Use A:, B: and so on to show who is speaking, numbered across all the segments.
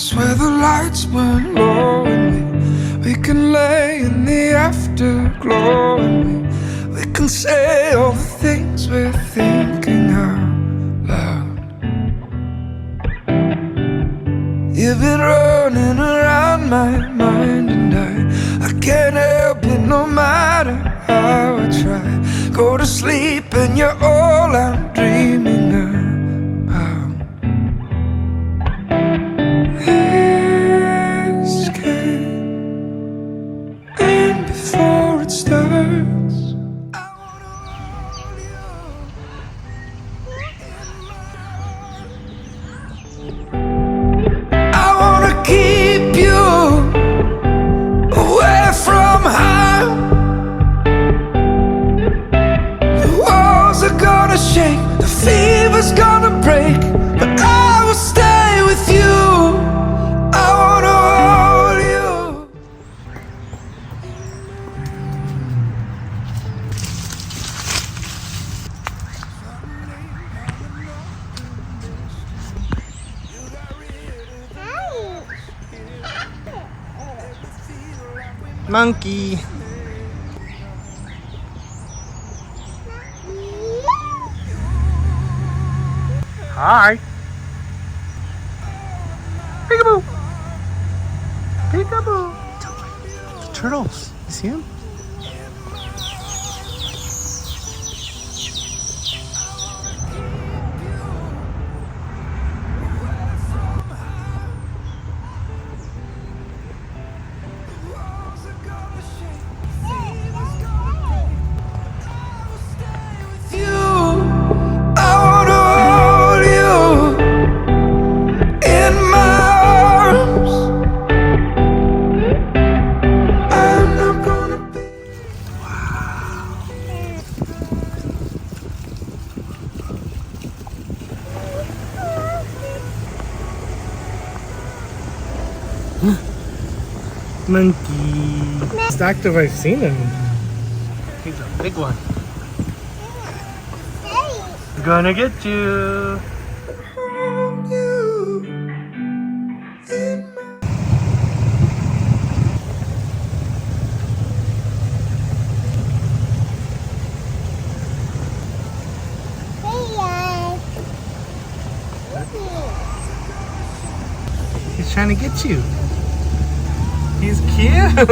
A: place where the lights burn low and we can lay in the afterglow and we can say all the things we're thinking out loud. You've been running around my mind and I can't help it no matter how I try. Go to sleep and you're all I'm dreaming about. This can end before it starts. I wanna hold you in my arms. I wanna keep you away from harm. The walls are gonna shake, the fever's gonna break, but I will stay with you. I wanna hold you.
B: Monkey. Hi. Peekaboo. Peekaboo. The turtles. You see him? Monkey. Most active I've seen him. He's a big one. Gonna get you. He's trying to get you. He's cute.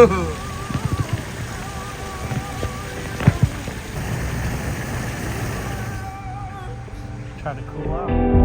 B: Try to cool out.